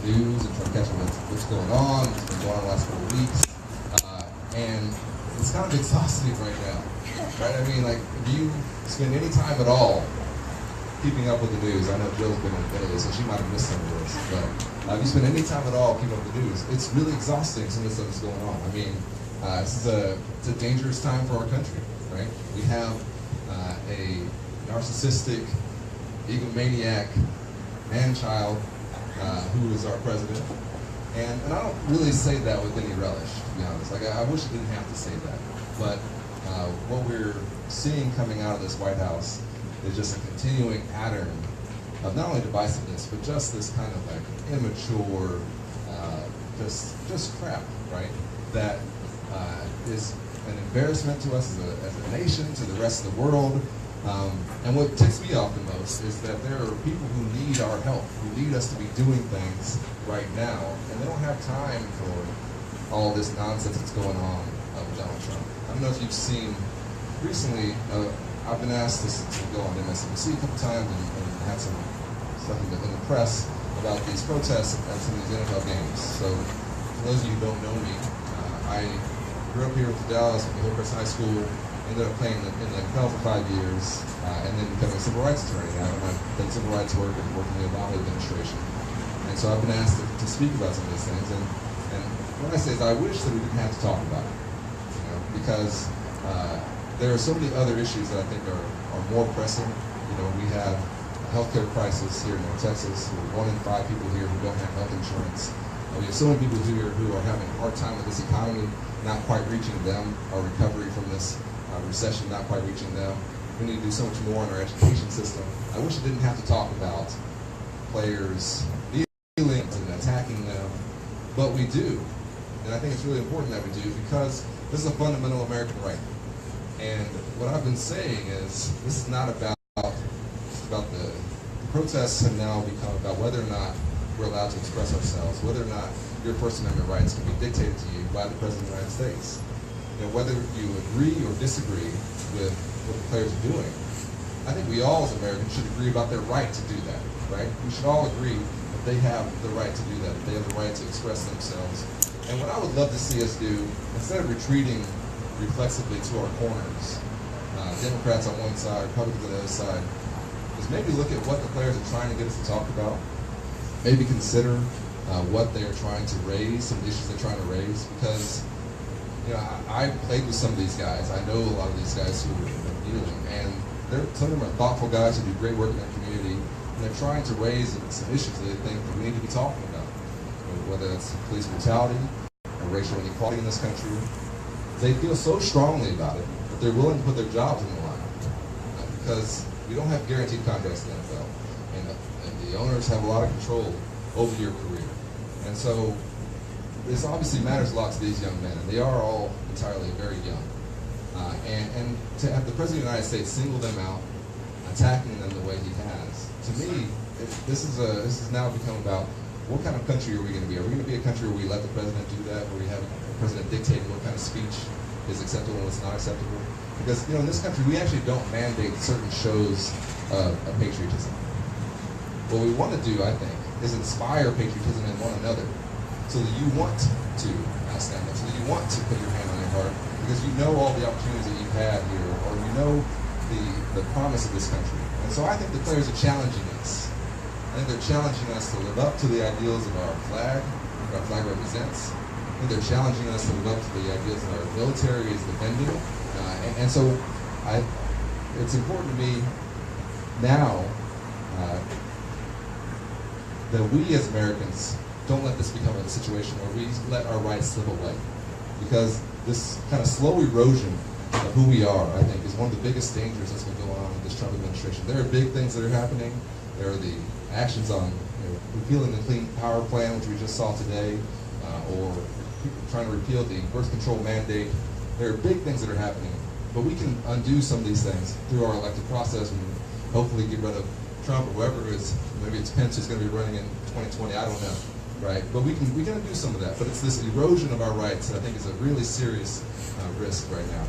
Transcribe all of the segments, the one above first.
news and try to catch up with what's going on, what's been going on the last couple of weeks. And it's kind of exhausting right now, right? I mean, like, if you spend any time at all keeping up with the news, I know Jill's been in Italy, so she might have missed some of this, but if you spend any time at all keeping up with the news, it's really exhausting some of the stuff that's going on. I mean, it's a dangerous time for our country, right? We have a narcissistic, egomaniac man-child who is our president. And I don't really say that with any relish, to be honest. Like, I wish I didn't have to say that. But what we're seeing coming out of this White House is just a continuing pattern of not only divisiveness, but just this kind of like immature, just crap, right? That is an embarrassment to us as a nation, to the rest of the world. And what ticks me off the most is that there are people who need our help, who need us to be doing things right now, and they don't have time for all this nonsense that's going on with Donald Trump. I don't know if you've seen recently, I've been asked to go on MSNBC a couple times and had some stuff in the press about these protests at some of these NFL games. So for those of you who don't know me, I grew up here with the Dallas, went to Hillcrest High School, ended up playing in the NFL for 5 years, and then becoming a civil rights attorney. I've done civil rights work and worked in the Obama administration. And so I've been asked to speak about some of these things. And what I say is I wish that we didn't have to talk about it, you know, because there are so many other issues that I think are more pressing. You know, we have a healthcare crisis here in North Texas. We're 1 in 5 people here who don't have health insurance. We have so many people here who are having a hard time with this economy, not quite reaching them, our recovery from this recession not quite reaching them. We need to do so much more in our education system. I wish I didn't have to talk about players kneeling and attacking them, but we do. And I think it's really important that we do, because this is a fundamental American right. And what I've been saying is, this is not about the protests have now become about whether or not we're allowed to express ourselves, whether or not your First Amendment rights can be dictated to you by the President of the United States. You know, whether you agree or disagree with what the players are doing, I think we all as Americans should agree about their right to do that, right? We should all agree that they have the right to do that, that they have the right to express themselves. And what I would love to see us do, instead of retreating reflexively to our corners, Democrats on one side, Republicans on the other side, is maybe look at what the players are trying to get us to talk about, maybe consider what they are trying to raise, some issues they're trying to raise, because you know, I played with some of these guys. I know a lot of these guys who are kneeling, and some of them are thoughtful guys who do great work in their community, and they're trying to raise some issues that they think that we need to be talking about, whether that's police brutality or racial inequality in this country. They feel so strongly about it that they're willing to put their jobs on the line, because we don't have guaranteed contracts in the NFL, and the owners have a lot of control over your career. And so this obviously matters a lot to these young men, and they are all entirely very young. And to have the President of the United States single them out, attacking them the way he has, to me, this has now become about what kind of country are we going to be? Are we going to be a country where we let the president do that, where we have the president dictating what kind of speech is acceptable and what's not acceptable? Because you know, in this country, we actually don't mandate certain shows of patriotism. What we want to do, I think, is inspire patriotism in one another, so that you want to stand up, so that you want to put your hand on your heart, because you know all the opportunities that you've had here, or you know the promise of this country. And so I think the players are challenging us. I think they're challenging us to live up to the ideals of our flag, what our flag represents. I think they're challenging us to live up to the ideals that our military is defending. And so it's important to me now that we as Americans don't let this become a situation where we let our rights slip away. Because this kind of slow erosion of who we are, I think, is one of the biggest dangers that's been going on with this Trump administration. There are big things that are happening. There are the actions on repealing the Clean Power Plan, which we just saw today, or trying to repeal the birth control mandate. There are big things that are happening. But we can undo some of these things through our elected process and hopefully get rid of Trump or whoever it is. Maybe it's Pence who's going to be running in 2020, I don't know. Right, but we can undo some of that. But it's this erosion of our rights that I think is a really serious risk right now,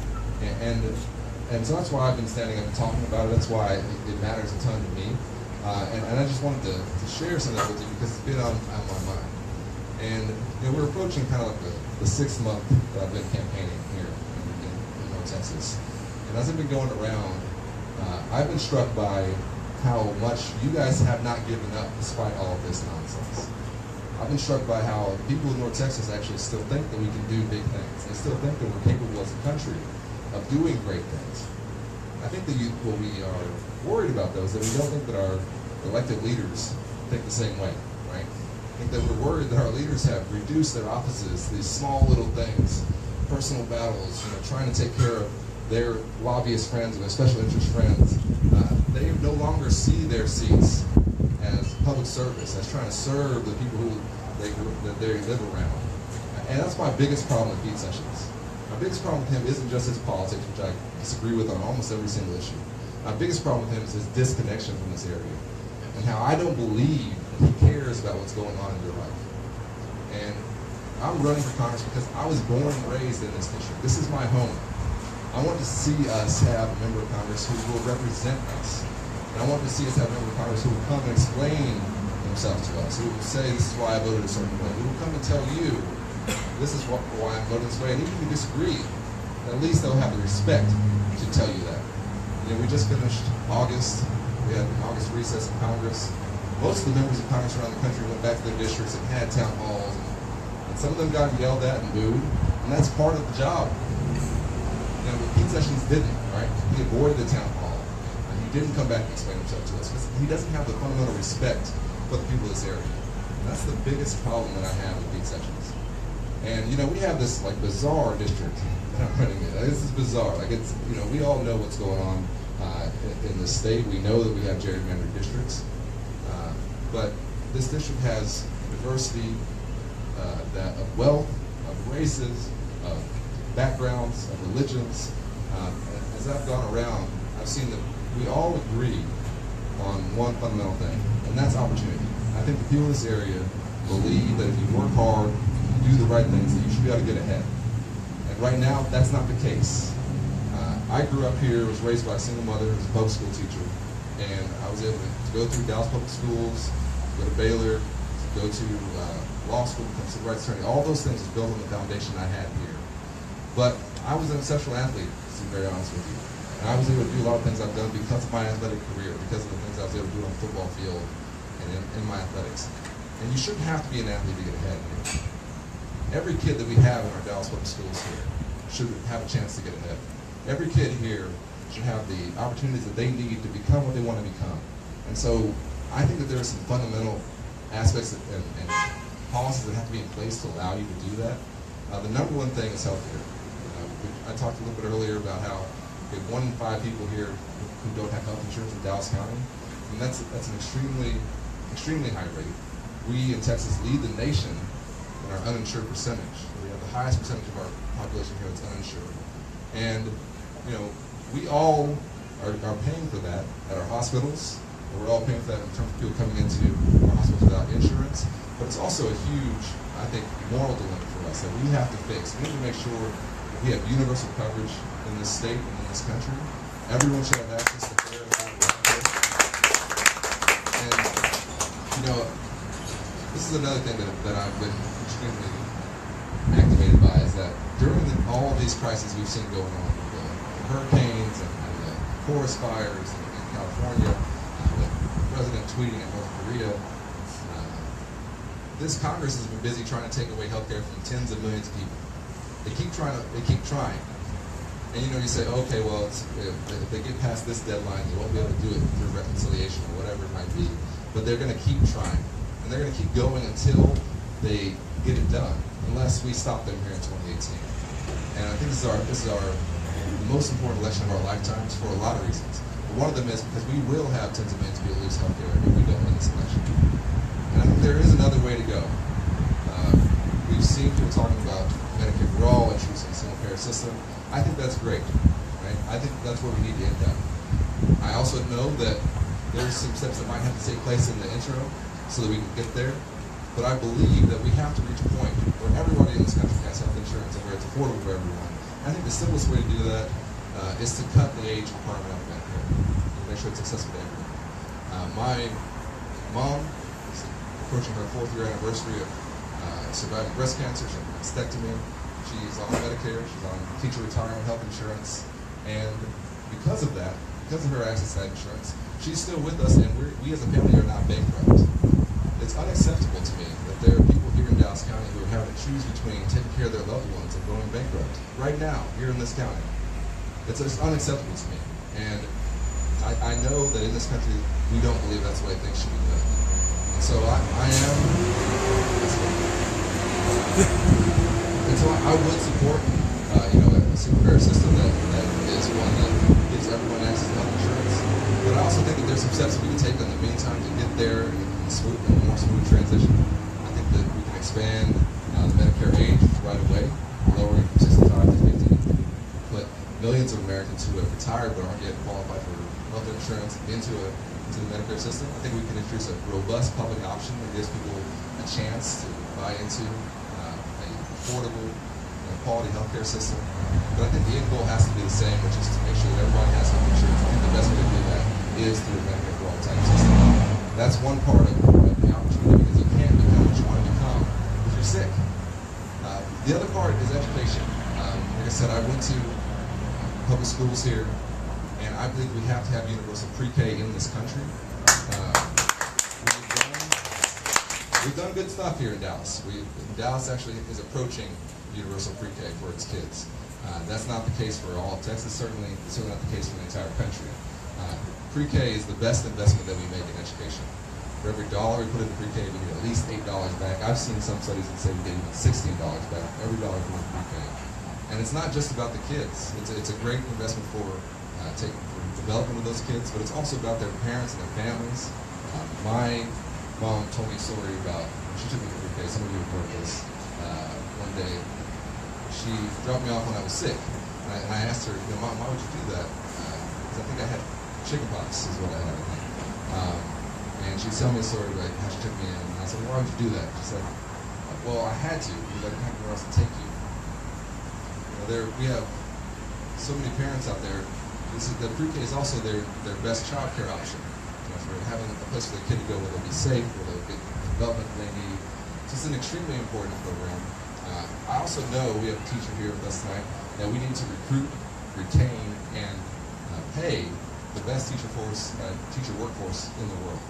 and so that's why I've been standing up and talking about it. That's why it matters a ton to me. And I just wanted to share some of that with you because it's been on my mind. And we're approaching kind of like the 6th month that I've been campaigning here in North Texas. And as I've been going around, I've been struck by how much you guys have not given up despite all of this nonsense. I've been struck by how the people in North Texas actually still think that we can do big things. They still think that we're capable as a country of doing great things. I think that what we are worried about, though, is that we don't think that our elected leaders think the same way, right? I think that we're worried that our leaders have reduced their offices, these small little things, personal battles, trying to take care of their lobbyist friends and their special interest friends. They no longer see their seats as public service, as trying to serve the people that they live around. And that's my biggest problem with Pete Sessions. My biggest problem with him isn't just his politics, which I disagree with on almost every single issue. My biggest problem with him is his disconnection from this area and how I don't believe that he cares about what's going on in your life. And I'm running for Congress because I was born and raised in this district. This is my home. I want to see us have a member of Congress who will represent us. And I want to see us have a member of Congress who will come and explain themselves to us, who will say, this is why I voted a certain way, who will come and tell you, this is why I'm voting this way. And even if you disagree, at least they'll have the respect to tell you that. We just finished August. We had an August recess in Congress. Most of the members of Congress around the country went back to their districts and had town halls. And some of them got yelled at and booed. And that's part of the job. But Pete Sessions didn't, right? He avoided the town hall. And he didn't come back and explain himself to us because he doesn't have the fundamental respect for the people of this area. And that's the biggest problem that I have with Pete Sessions. And we have this bizarre district that I'm running in. This is bizarre. We all know what's going on in the state. We know that we have gerrymandered districts, but this district has diversity of wealth, of races, of backgrounds, of religions. As I've gone around, I've seen that we all agree on one fundamental thing, and that's opportunity. I think the people in this area believe that if you work hard, you do the right things, that you should be able to get ahead. And right now, that's not the case. I grew up here, was raised by a single mother, was a public school teacher, and I was able to go through Dallas Public Schools, go to Baylor, go to law school, become a civil rights attorney. All those things was built on the foundation I had here. But I was an exceptional athlete, to be very honest with you. And I was able to do a lot of things I've done because of my athletic career, because of the things I was able to do on the football field and in my athletics. And you shouldn't have to be an athlete to get ahead here. Every kid that we have in our Dallas Public Schools here should have a chance to get ahead. Every kid here should have the opportunities that they need to become what they want to become. And so I think that there are some fundamental aspects and policies that have to be in place to allow you to do that. The number one thing is healthcare. I talked a little bit earlier about how we have 1 in 5 people here who don't have health insurance in Dallas County, and that's an extremely high rate. We in Texas lead the nation in our uninsured percentage. We have the highest percentage of our population here that's uninsured. And we all are paying for that at our hospitals. We're all paying for that in terms of people coming into our hospitals without insurance. But it's also a huge, I think, moral dilemma for us that we have to fix. We need to make sure that we have universal coverage in this state and in this country. Everyone should have access to fair and affordable healthcare. And this is another thing that I've been extremely activated by is that during all of these crises we've seen going on, the hurricanes and the forest fires in California, the president tweeting at North Korea, this Congress has been busy trying to take away health care from tens of millions of people. They keep trying. And you say, okay, well, if they get past this deadline, they won't be able to do it through reconciliation or whatever it might be. But they're going to keep trying. And they're going to keep going until they get it done, unless we stop them here in 2018. And I think this is the most important election of our lifetimes for a lot of reasons. But one of them is because we will have tens of millions of people lose health care if we don't win this election. And I think there is another way to go. We've seen people talking about Medicare for all, introducing a single payer system. I think that's great, right? I think that's where we need to end up. I also know that there's some steps that might have to take place in the intro so that we can get there. But I believe that we have to reach a point where everybody in this country has health insurance and where it's affordable for everyone. I think the simplest way to do that is to cut the age requirement of Medicare. Make sure it's accessible to everyone. My mom is approaching her 4th year anniversary of surviving breast cancer. She's on mastectomy. She's on Medicare. She's on teacher retirement health insurance. And because of that, because of her access to that insurance, she's still with us, and we as a family are not bankrupt. It's unacceptable to me that there are people here in Dallas County who are having to choose between taking care of their loved ones and going bankrupt right now, here in this county. It's just unacceptable to me. And I know that in this country, we don't believe that's the way things should be done. And so and so I would support, a super fair system that is one that gives everyone access to health insurance. But I also think that there's some steps we can take in the meantime to get there in a more smooth transition. I think that we can expand the Medicare age right away, lowering from 65 to 50. Put millions of Americans who have retired but aren't yet qualified for health insurance into the Medicare system. I think we can introduce a robust public option that gives people a chance to buy into affordable, quality healthcare system. But I think the end goal has to be the same, which is to make sure that everybody has health insurance. I think the best way to do that is through a Medicare for all type system. That's one part of the opportunity, because you can't become what you want to become if you're sick. The other part is education. Like I said, I went to public schools here, and I believe we have to have universal pre-K in this country. We've done good stuff here in Dallas. Dallas actually is approaching universal pre-K for its kids. That's not the case for all of Texas, certainly not the case for the entire country. Pre-K is the best investment that we make in education. For every dollar we put into pre-K, we get at least $8 back. I've seen some studies that say we get even $16 back for every dollar we put into pre-K. And it's not just about the kids. It's a great investment for development of those kids, but it's also about their parents and their families. My mom told me a story about, she took me to pre-K, some of you have heard this. One day, she dropped me off when I was sick. And I asked her, Mom, why would you do that? Because I think I had chickenpox is what I had, I think. And she was telling me a story about how she took me in. And I said, why would you do that? She said, well, I had to, because I didn't have anywhere else to take you. We have so many parents out there. The pre-K is also their best child care option. For having a place for the kid to go where they'll be safe, where they'll get the development they need. So it's an extremely important program. I also know, we have a teacher here with us tonight, that we need to recruit, retain, and pay the best teacher workforce in the world.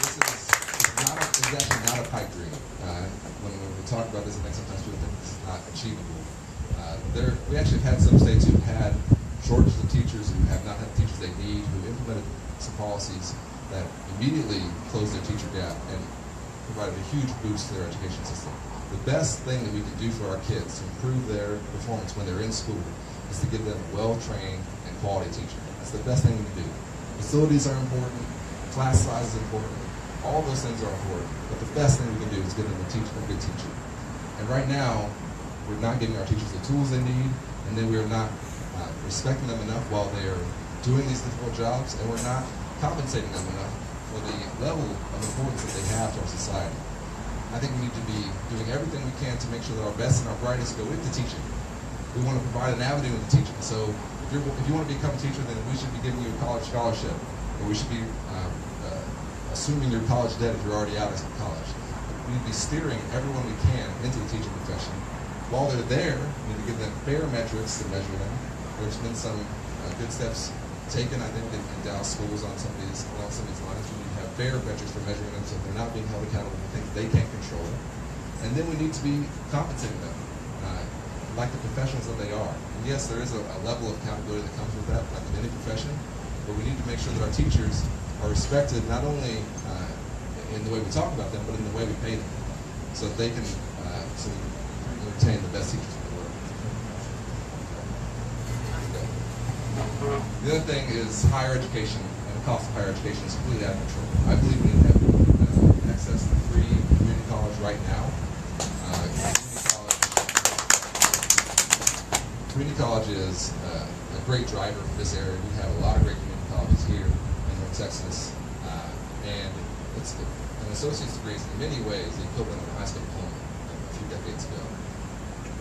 This is actually not a pipe dream. When we talk about this, I think sometimes people think this is not achievable. We actually have had some states who've had shortages of teachers, who have not had the teachers they need, who implemented some policies that immediately closed their teacher gap and provided a huge boost to their education system. The best thing that we can do for our kids to improve their performance when they're in school is to give them a well-trained and quality teacher. That's the best thing we can do. Facilities are important, class size is important, all those things are important, but the best thing we can do is give them a good teacher. And right now, we're not giving our teachers the tools they need, and then we're not respecting them enough while they're doing these difficult jobs, and we're not compensating them enough for the level of importance that they have to our society. I think we need to be doing everything we can to make sure that our best and our brightest go into teaching. We want to provide an avenue into teaching. So if you want to become a teacher, then we should be giving you a college scholarship, or we should be assuming your college debt if you're already out of college. We need to be steering everyone we can into the teaching profession. While they're there, we need to give them fair metrics to measure them. There's been some good steps taken, I think, in Dallas schools along some of these lines. We need to have fair metrics for measuring them so they're not being held accountable for things they can't control. And then we need to be compensating them like the professionals that they are. And yes, there is a level of accountability that comes with that, like in any profession, but we need to make sure that our teachers are respected not only in the way we talk about them, but in the way we pay them, so that they can retain the best teachers in the world. The other thing is higher education, and the cost of higher education is completely out of control. I believe we need to have access to free community college right now. Community college is a great driver for this area. We have a lot of great community colleges here in North Texas, and it's an associate's degree is in many ways the equivalent of a high school diploma a few decades ago.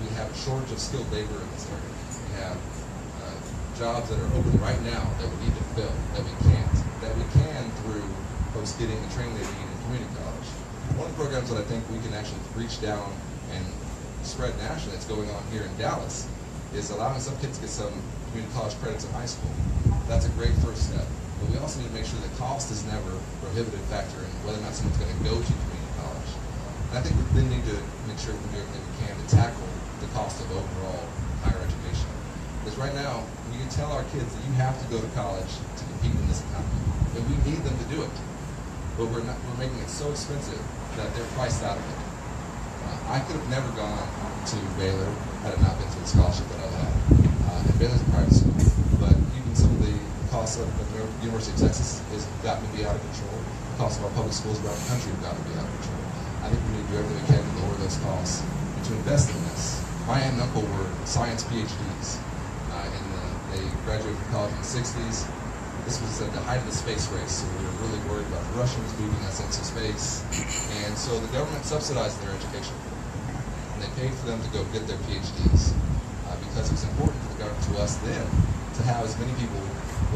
We have a shortage of skilled labor in this area. We have jobs that are open right now that we need to fill, that we can't. that we can through folks getting the training they need in community college. One of the programs that I think we can actually reach down and spread nationally that's going on here in Dallas is allowing some kids to get some community college credits in high school. That's a great first step. But we also need to make sure that cost is never a prohibitive factor in whether or not someone's going to go to community college. And I think we then need to make sure we do everything we can to tackle the cost of overall higher education. Because right now, we can tell our kids that you have to go to college to compete in this economy. And we need them to do it. But we're making it so expensive that they're priced out of it. I could have never gone to Baylor had it not been for the scholarship that I had. And Baylor's a private school. But even some of the costs of the University of Texas has gotten to be out of control. The costs of our public schools around the country have gotten to be out of control. I think we need to do everything we can to lower those costs and to invest in this. My aunt and uncle were science PhDs. They graduated from college in the 60s. This was at the height of the space race, so we were really worried about the Russians moving us into space. And so the government subsidized their education. And they paid for them to go get their PhDs because it was important for the government to us then to have as many people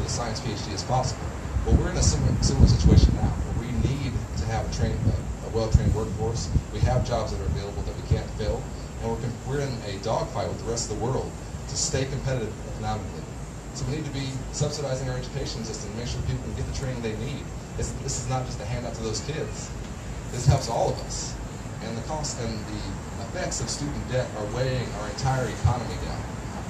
with a science PhD as possible. But we're in a similar situation now, where we need to have a well-trained workforce. We have jobs that are available that we can't fill, and we're in a dogfight with the rest of the world to stay competitive economically. So we need to be subsidizing our education system to make sure people can get the training they need. This is not just a handout to those kids. This helps all of us. And the cost and the effects of student debt are weighing our entire economy down.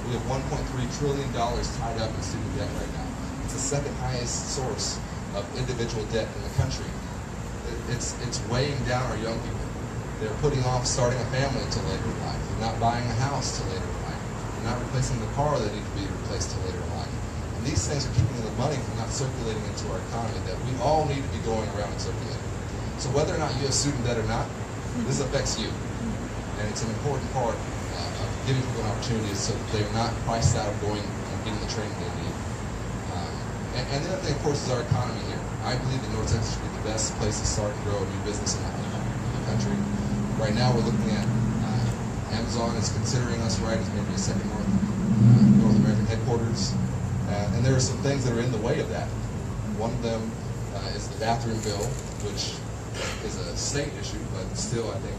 We have $1.3 trillion tied up in student debt right now. It's the second highest source of individual debt in the country. It's weighing down our young people. They're putting off starting a family until later in life. They're not buying a house till later in life. They're not replacing the car that need to be replaced till later in life. And these things are keeping the money from not circulating into our economy that we all need to be going around and circulating. So whether or not you have student debt or not, this affects you. And it's an important part of giving people an opportunity so that they're not priced out of going and getting the training they need. And the other thing, of course, is our economy here. I believe that North Texas should be the best place to start and grow a new business in the country. Right now, we're looking at Amazon is considering us, right, as maybe a second North American headquarters. And there are some things that are in the way of that. One of them is the bathroom bill, which is a state issue, but still, I think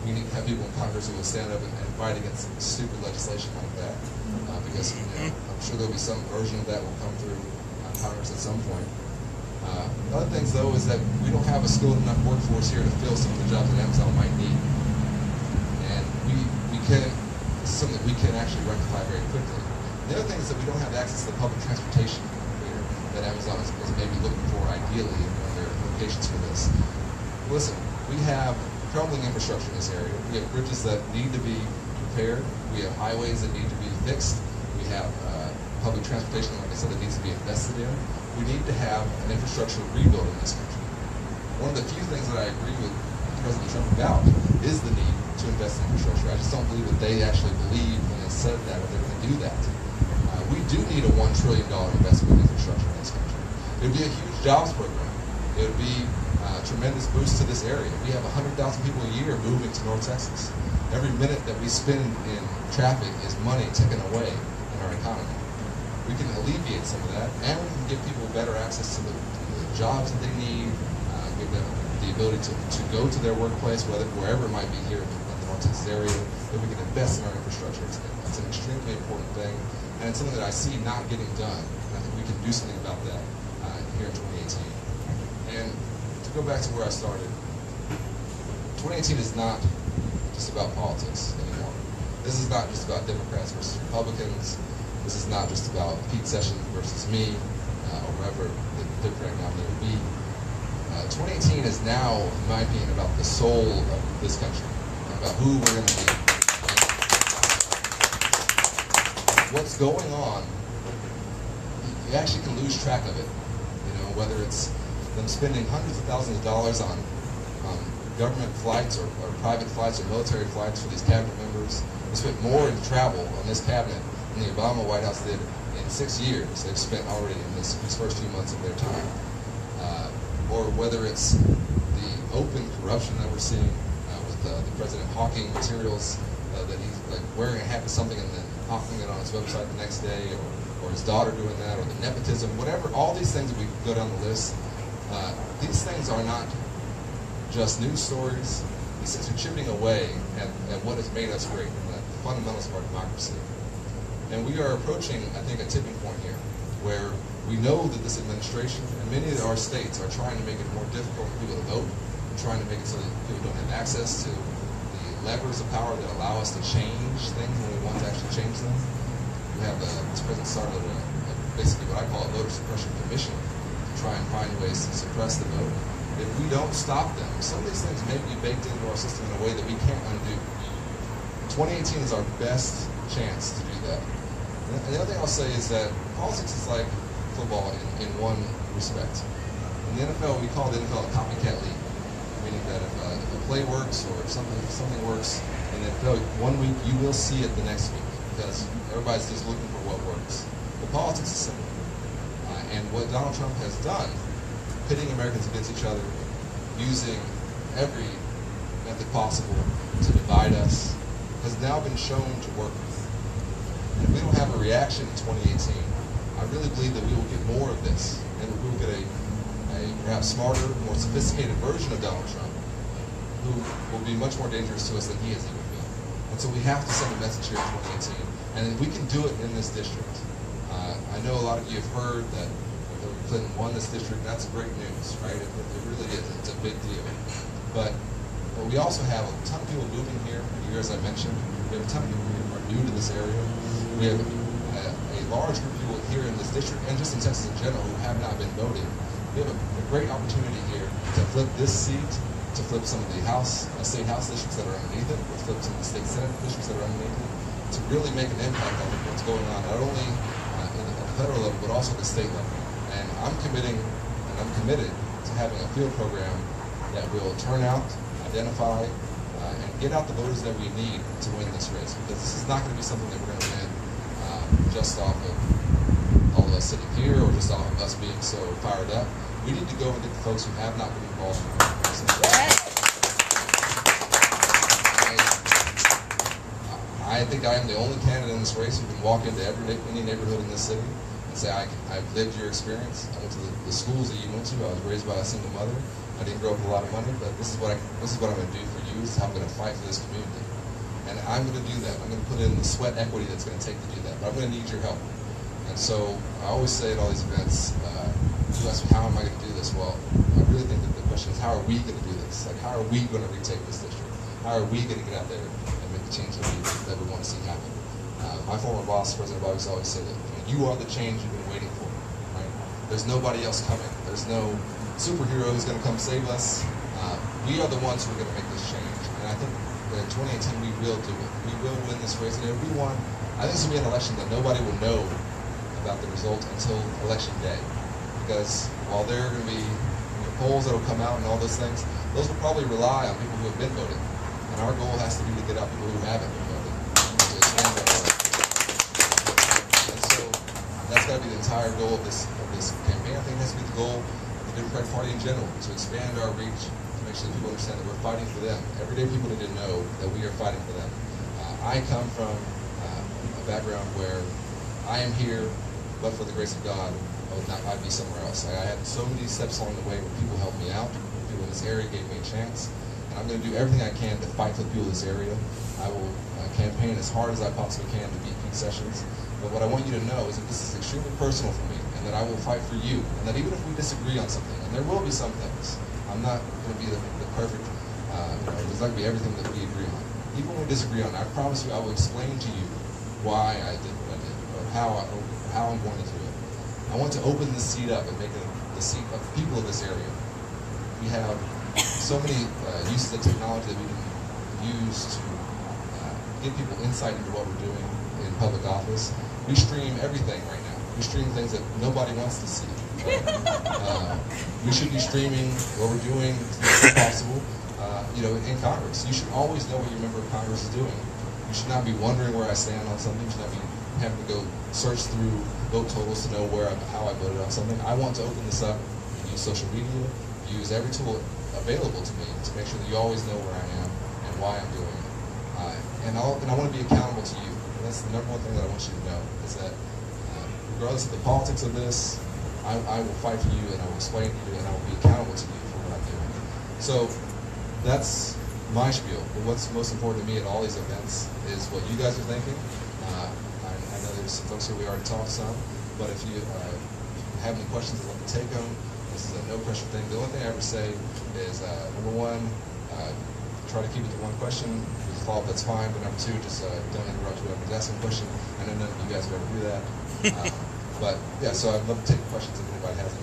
we need to have people in Congress who will stand up and fight against stupid legislation like that, because I'm sure there'll be some version of that will come through Congress at some point. Other things, though, is that we don't have a skilled enough workforce here to fill some of the jobs that Amazon might need. And this is something that we can actually rectify very quickly. The other thing is that we don't have access to the public transportation here that Amazon is maybe looking for ideally in one of their locations for this. Listen, we have crumbling infrastructure in this area. We have bridges that need to be repaired. We have highways that need to be fixed. We have public transportation, like I said, that needs to be invested in. We need to have an infrastructure rebuild in this country. One of the few things that I agree with President Trump about is the need to invest in infrastructure. I just don't believe that they actually believe when they said that, that they're going to do that. We do need a $1 trillion investment in infrastructure in this country. It would be a huge jobs program. It would be a tremendous boost to this area. We have 100,000 people a year moving to North Texas. Every minute that we spend in traffic is money taken away in our economy. We can alleviate some of that, and we can give people better access to the jobs that they need, give them the ability to go to their workplace, wherever it might be here in the North Texas area, that we can invest in our infrastructure. It's an extremely important thing, and it's something that I see not getting done, and I think we can do something about that here in 2018. And to go back to where I started, 2018 is not just about politics anymore. This is not just about Democrats versus Republicans. This is not just about Pete Sessions versus me, or whoever the Democratic nominee will be. 2018 is now, in my opinion, about the soul of this country, about who we're going to be. What's going on, you actually can lose track of it. Whether it's them spending hundreds of thousands of dollars on government flights or private flights or military flights for these cabinet members. They spent more in travel on this cabinet than the Obama White House did in 6 years. They've spent already in these first few months of their time. Or whether it's the open corruption that we're seeing with the president hawking materials that he's like wearing a hat of something and then hawking it on his website the next day, or or his daughter doing that, or the nepotism, whatever, all these things that we go down the list, these things are not just news stories. These things are chipping away at what has made us great, and the fundamentals of our democracy. And we are approaching, I think, a tipping point here, where we know that this administration and many of our states are trying to make it more difficult for people to vote, trying to make it so that people don't have access to the levers of power that allow us to change things when we want to actually change them. We have this president started basically what I call a voter suppression commission to try and find ways to suppress the vote. If we don't stop them, some of these things may be baked into our system in a way that we can't undo. 2018 is our best chance to do that. And the other thing I'll say is that politics is like football in one respect. In the NFL, we call the NFL a copycat league, meaning that if a play works or if something works in the NFL, one week you will see it the next week because everybody's just looking for what works. But politics is simple. And what Donald Trump has done, pitting Americans against each other, using every method possible to divide us, has now been shown to work. And if we don't have a reaction in 2018, I really believe that we will get more of this, and we will get a perhaps smarter, more sophisticated version of Donald Trump, who will be much more dangerous to us than he has even been. And so we have to send a message here in 2018, and we can do it in this district. I know a lot of you have heard that Hillary Clinton won this district. That's great news, right? It really is. It's a big deal. But we also have a ton of people moving here. As I mentioned, we have a ton of people who are new to this area. We have a large group of people here in this district, and just in Texas in general, who have not been voting. We have a great opportunity here to flip this seat, to flip some of the state house districts that are underneath it, to flip some of the state senate districts that are underneath it, to really make an impact on what's going on, not only at the federal level, but also at the state level. And I'm committed to having a field program that will turn out, identify, and get out the voters that we need to win this race. Because this is not going to be something that we're going to win just off of all of us sitting here or just off of us being so fired up. We need to go and get the folks who have not been involved in the process. I think I am the only candidate in this race who can walk into any neighborhood in this city and say, I've lived your experience. I went to the schools that you went to. I was raised by a single mother. I didn't grow up with a lot of money, but this is what I'm going to do for you. This is how I'm going to fight for this community. And I'm going to do that. I'm going to put in the sweat equity that's going to take to do that. But I'm going to need your help. And so I always say at all these events, you ask me, how am I going to do this? Well, I really think that the question is, how are we going to do this? Like, how are we going to retake this district? How are we going to get out there and make the change that we want to see happen? My former boss, President Obama, always said that you are the change you've been waiting for. Right? There's nobody else coming. There's no superhero who's going to come save us. We are the ones who are going to make this change. And I think that in 2018 we will do it. We will win this race. And if we won, I think it's going to be an election that nobody will know about the result until election day. Because while there are going to be polls that will come out and all those things, those will probably rely on people who have been voting. And our goal has to be to get out people who haven't been voting. And so that's got to be the entire goal of this campaign. I think it has to be the goal of the Democratic Party in general, to expand our reach, to make sure that people understand that we're fighting for them. Everyday people need to know that we are fighting for them. I come from a background where I am here, but for the grace of God, I'd be somewhere else. I had so many steps along the way where people helped me out, people in this area gave me a chance, and I'm going to do everything I can to fight for the people of this area. I will campaign as hard as I possibly can to beat Pete Sessions, but what I want you to know is that this is extremely personal for me, and that I will fight for you, and that even if we disagree on something, and there will be some things, I'm not going to be the perfect, there's not going to be everything that we agree on. Even when we disagree on it, I promise you I will explain to you why I did what I did, or how I'm going to do it. I want to open this seat up and make it the seat of the people of this area. We have so many uses of technology that we can use to give people insight into what we're doing in public office. We stream everything right now. We stream things that nobody wants to see. We should be streaming what we're doing as much as possible. In Congress, you should always know what your member of Congress is doing. You should not be wondering where I stand on something. You should not be having to go search through vote totals to know how I voted on something. I want to open this up, use social media, use every tool available to me to make sure that you always know where I am and why I'm doing it. And I want to be accountable to you. And that's the number one thing that I want you to know, is that regardless of the politics of this, I will fight for you, and I will explain to you, and I will be accountable to you for what I'm doing. So that's my spiel. But what's most important to me at all these events is what you guys are thinking. I know there's some folks here we already talked some, but if you have any questions, I'd love to take them. This is a no pressure thing. The only thing I ever say is, number one, try to keep it to one question. If you follow up, that's fine. But number two, just don't interrupt whoever's asking a question. I know none of you guys would ever do that. But yeah, so I'd love to take questions if anybody has any.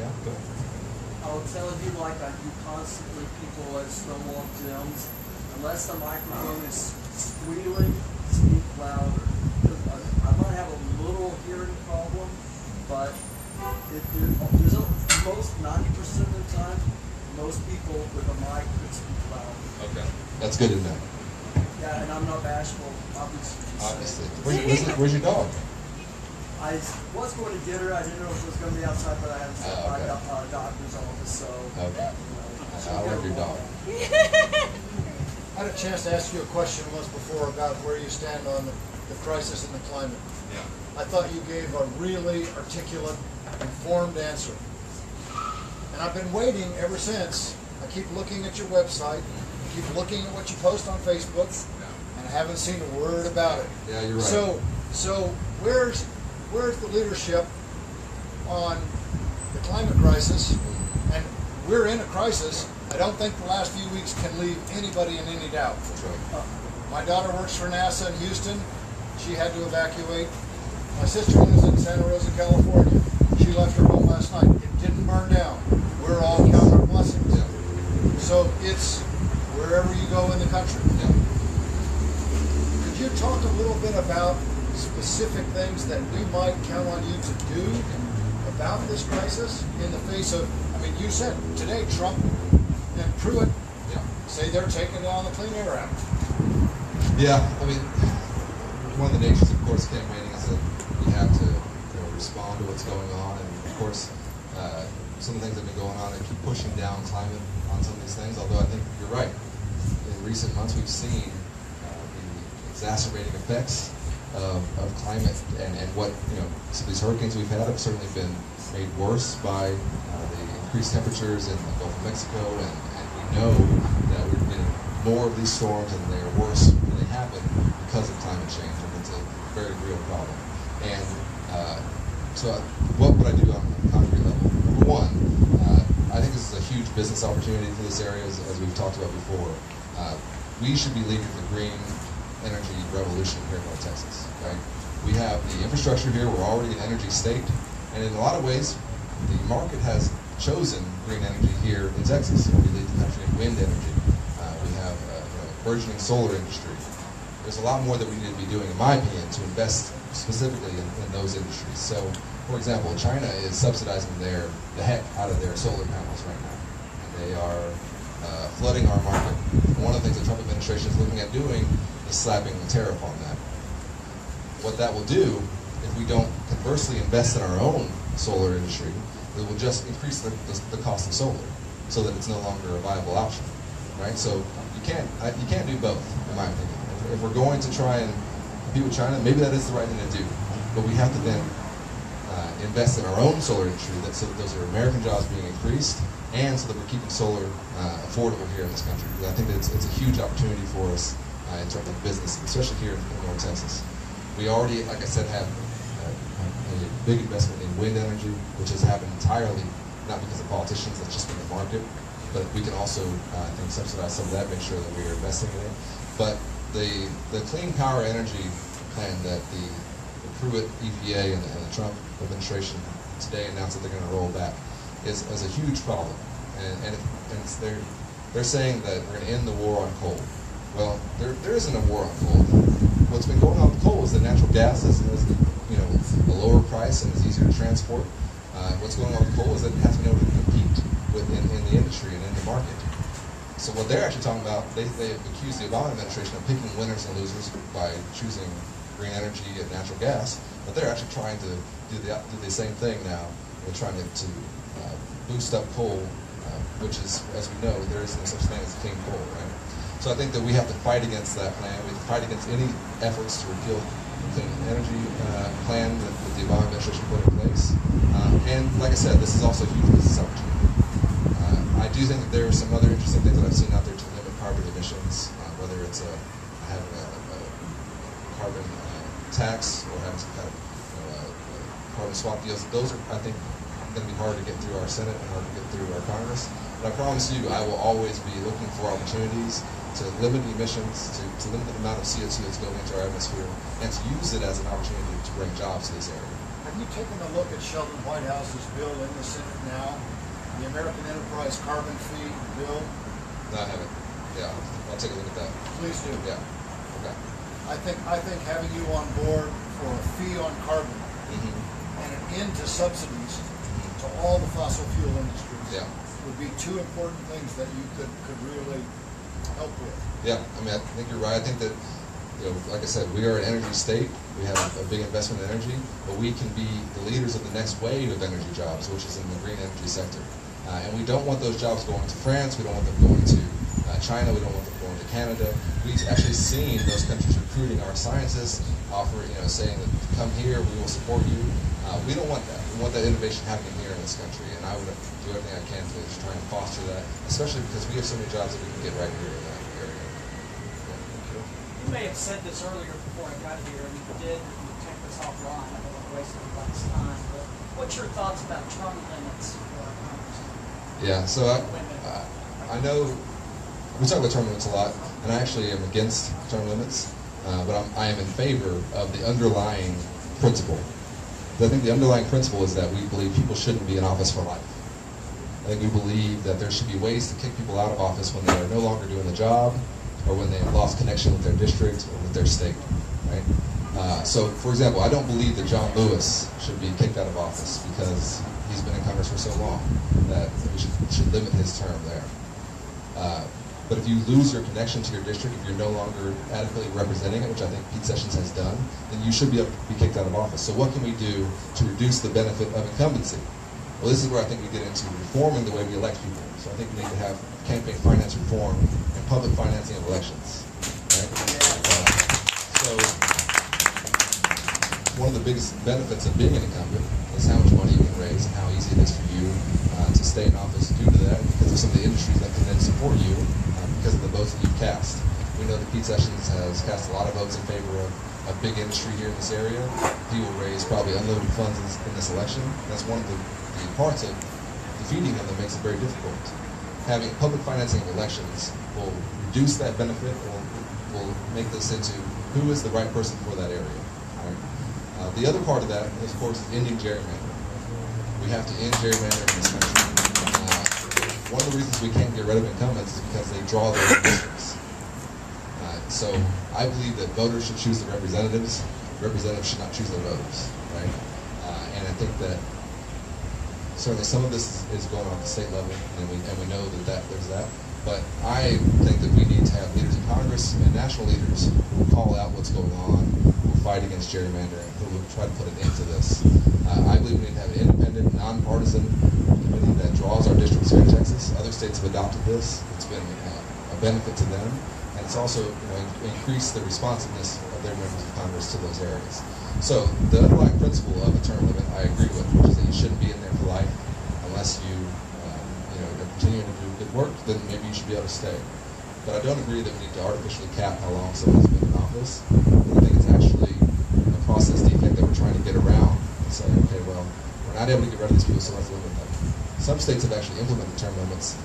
Yeah, go ahead. I will tell you, like I do constantly, people at Stonewall Gyms, unless the microphone is squealing, speak louder. I might have a little hearing problem, but there's most 90% of the time, most people with a mic could speak loud. Okay, that's good to know. Yeah, and I'm not bashful, obviously. Where's your dog? I was going to get her. I didn't know if it was going to be outside, but I had to stop by the doctor's office, so. Okay. I love your dog. I had a chance to ask you a question once before about where you stand on the crisis in the climate. Yeah. I thought you gave a really articulate, informed answer. And I've been waiting ever since. I keep looking at your website, keep looking at what you post on Facebook, and I haven't seen a word about it. Yeah, you're right. So where's the leadership on the climate crisis? And we're in a crisis. I don't think the last few weeks can leave anybody in any doubt. That's right. My daughter works for NASA in Houston. She had to evacuate. My sister lives in Santa Rosa, California. She left her home last night. It didn't burn down. We're all counting our blessings. Yeah. So it's wherever you go in the country. Yeah. Could you talk a little bit about specific things that we might count on you to do about this crisis in the face of, I mean, you said today Trump and Pruitt say they're taking down the Clean Air Act. Yeah, I mean, one of the natures, of course, campaigning is that you have to respond to what's going on, and of course, some of the things that have been going on, they keep pushing down climate on some of these things, although I think you're right. In recent months, we've seen the exacerbating effects of climate and what, some of these hurricanes we've had have certainly been made worse by the increased temperatures in the Gulf of Mexico, and we know that we're getting more of these storms and they're worse when they happen because of climate change, and it's a very real problem. And so what would I do on a concrete level? Number one, I think this is a huge business opportunity for this area, as we've talked about before. We should be leading the green energy revolution here in North Texas, right? We have the infrastructure here, we're already an energy state, and in a lot of ways, the market has chosen green energy here in Texas. We lead the country in wind energy. We have a burgeoning solar industry. There's a lot more that we need to be doing, in my opinion, to invest specifically in those industries. So, for example, China is subsidizing the heck out of their solar panels right now, and they are flooding our market. One of the things the Trump administration is looking at doing is slapping a tariff on that. What that will do, if we don't conversely invest in our own solar industry, it will just increase the cost of solar, so that it's no longer a viable option, right? So you can't do both, in my opinion. If we're going to try and compete with China, maybe that is the right thing to do, but we have to then invest in our own solar industry, so that those are American jobs being increased, and so that we're keeping solar affordable here in this country. Because I think that it's a huge opportunity for us in terms of business, especially here in North Texas. We already, like I said, have a big investment in wind energy, which has happened entirely not because of politicians, that's just been the market, but we can also, I think, subsidize some of that, make sure that we are investing in it. But the clean power energy plan that the Pruitt EPA and the Trump administration today announced that they're going to roll back is a huge problem, and they're saying that we're going to end the war on coal. Well, there isn't a war on coal. What's been going on with coal is that natural gas is a lower price and is easier to transport. What's going on with coal is that it has been able to compete in the industry and in the market. So what they're actually talking about, they have accused the Obama administration of picking winners and losers by choosing green energy and natural gas, but they're actually trying to do the same thing now. They're trying to boost up coal, which is, as we know, there is no such thing as clean coal, right? So I think that we have to fight against that plan. We have to fight against any efforts to repeal clean energy plan that the Obama administration put in place. And like I said, this is also a huge business opportunity. I do think that there are some other interesting things that I've seen out there to limit carbon emissions, whether it's having a carbon tax or having some kind of carbon swap deals. Those are, I think, going to be hard to get through our Senate and hard to get through our Congress. But I promise you, I will always be looking for opportunities to limit emissions, to limit the amount of CO2 that's going into our atmosphere, and to use it as an opportunity to bring jobs to this area. Have you taken a look at Sheldon Whitehouse's bill in the Senate now? The American Enterprise Carbon Fee bill? No, I haven't. Yeah, I'll take a look at that. Please do. Yeah. Okay. I think having you on board for a fee on carbon and an end to subsidies to all the fossil fuel industries would be two important things that you could really help with. Yeah, I mean, I think you're right. I think that, like I said, we are an energy state. We have a big investment in energy, but we can be the leaders of the next wave of energy jobs, which is in the green energy sector. And we don't want those jobs going to France. We don't want them going to China. We don't want them going to Canada. We've actually seen those countries recruiting our scientists, saying that come here, we will support you. We don't want that. We want that innovation happening here in this country, and I would do everything I can to try and foster that, especially because we have so many jobs that we can get right here in that area. You may have said this earlier before I got here, and you did, you take this offline. I don't want to waste anybody's time, but what's your thoughts about term limits for our Congress? Yeah, so I know we talk about term limits a lot, and I actually am against term limits, but I am in favor of the underlying principle. I think the underlying principle is that we believe people shouldn't be in office for life. I think we believe that there should be ways to kick people out of office when they are no longer doing the job, or when they have lost connection with their district or with their state, right? So, for example, I don't believe that John Lewis should be kicked out of office because he's been in Congress for so long that we should limit his term there. But if you lose your connection to your district, if you're no longer adequately representing it, which I think Pete Sessions has done, then you should be able to be kicked out of office. So what can we do to reduce the benefit of incumbency? Well, this is where I think we get into reforming the way we elect people. So I think we need to have campaign finance reform and public financing of elections. Right? So one of the biggest benefits of being an incumbent is how much money you can raise and how easy it is for you to stay in office due to that, because of some of the industries that can then support you because of the votes that you've cast. We know that Pete Sessions has cast a lot of votes in favor of a big industry here in this area. He will raise probably unlimited funds in this election. That's one of the parts of defeating him that makes it very difficult. Having public financing of elections will reduce that benefit, will make this into who is the right person for that area. Right? The other part of that, of course, is ending gerrymandering. We have to end gerrymandering in this country. One of the reasons we can't get rid of incumbents is because they draw their own districts. So I believe that voters should choose the representatives. Representatives should not choose their voters, right? And I think that certainly some of this is going on at the state level, and we know that there's that. But I think that we need to have leaders in Congress and national leaders who will call out what's going on, who will fight against gerrymandering, who will try to put an end to this. I believe we need to have an independent, nonpartisan committee that draws our districts here in Texas. Other states have adopted this. It's been a benefit to them, and it's also increased the responsiveness of their members of Congress to those areas. So the underlying principle of a term limit, I agree with, which is that you shouldn't be in there for life unless you are continuing to do good work. Then maybe you should be able to stay. But I don't agree that we need to artificially cap how long someone's been in office. I think it's actually a process defect that we're trying to get around and say, okay, well, we're not able to get rid of these people, so let's limit them. Some states have actually implemented term limits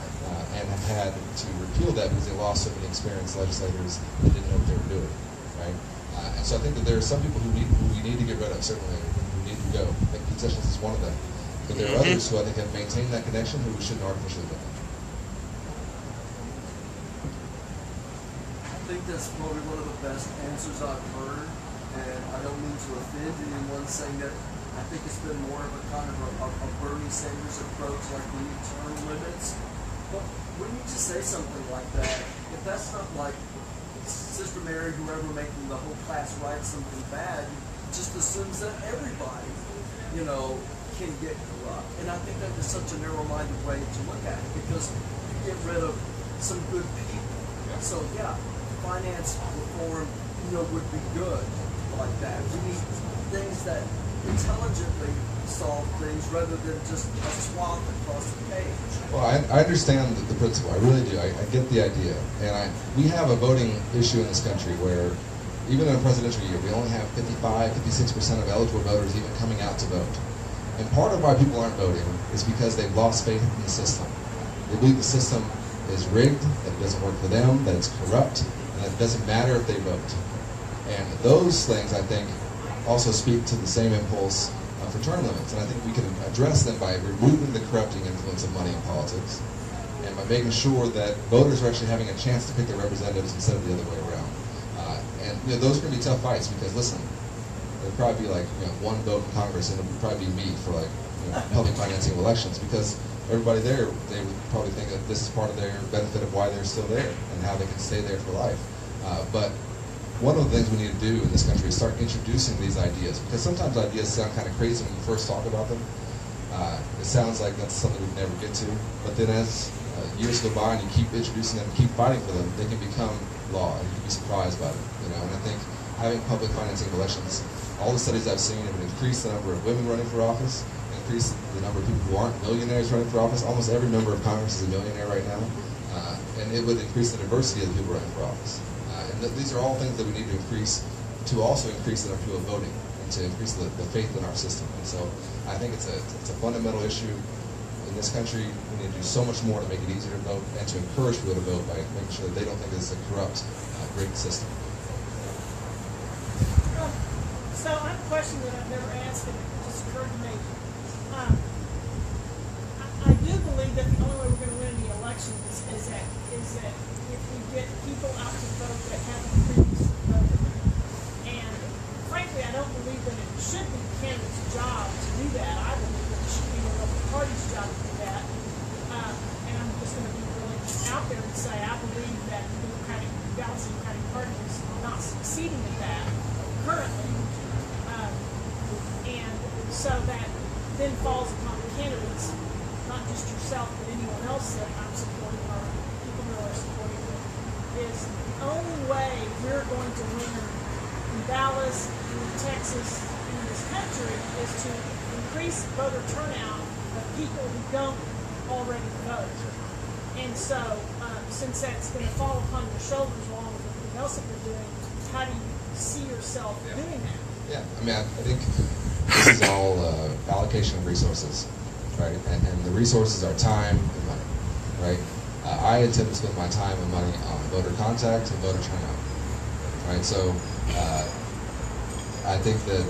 and have had to repeal that because they lost so many experienced legislators that didn't know what they were doing, right? And so I think that there are some people who we need to get rid of, certainly, who need to go. I think Pete Sessions is one of them. But there are others who I think have maintained that connection who we shouldn't artificially limit. I think that's probably one of the best answers I've heard, and I don't mean to offend anyone saying that. I think it's been more of a kind of a Bernie Sanders approach, like we need term limits. But wouldn't you just say something like that? If that's not like Sister Mary, whoever making the whole class write something bad, just assumes that everybody, can get corrupt. And I think that is such a narrow-minded way to look at it, because you get rid of some good people. So yeah, finance reform, would be good. like that. We need things that intelligently solve things rather than just a swath across the page. Well, I understand the principle. I really do. I get the idea. And we have a voting issue in this country where even in a presidential year, we only have 55, 56% of eligible voters even coming out to vote. And part of why people aren't voting is because they've lost faith in the system. They believe the system is rigged, that it doesn't work for them, that it's corrupt, and that it doesn't matter if they vote. And those things, I think, also speak to the same impulse for term limits. And I think we can address them by removing the corrupting influence of money in politics and by making sure that voters are actually having a chance to pick their representatives instead of the other way around. And those are going to be tough fights because, listen, there'll probably be like one vote in Congress, and it'll probably be me for like public financing of elections because everybody there, they would probably think that this is part of their benefit of why they're still there and how they can stay there for life. But one of the things we need to do in this country is start introducing these ideas because sometimes ideas sound kind of crazy when you first talk about them. It sounds like that's something we can never get to, but then as years go by and you keep introducing them, keep fighting for them, they can become law and you can be surprised by them. And I think having public financing of elections, all the studies I've seen have increased the number of women running for office, increased the number of people who aren't millionaires running for office. Almost every member of Congress is a millionaire right now, and it would increase the diversity of the people running for office. These are all things that we need to increase to also increase the number of people voting and to increase the faith in our system. And so I think it's a fundamental issue in this country. We need to do so much more to make it easier to vote and to encourage people to vote by making sure that they don't think it's a corrupt, rigged system. So I have a question that I've never asked and it just occurred to me. I do believe that the only way we're going to win the election is that if we get people out to vote that haven't previously voted. And frankly, I don't believe that it should be the candidate's job to do that. I believe that it should be the local party's job to do that. And I'm just going to be really out there and say I believe that the Dallas Democratic Party is not succeeding at that currently. And so that then falls upon the candidates, not just yourself, but anyone else that I'm supporting or people who are supporting them, is the only way we're going to win in Dallas, in Texas, in this country is to increase voter turnout of people who don't already vote. And so, since that's going to fall upon your shoulders along with everything else that you're doing, how do you see yourself doing that? Yeah, I mean, I think this is all allocation of resources, right? And the resources are time and money, right? I intend to spend my time and money on voter contact and voter turnout, right? So I think that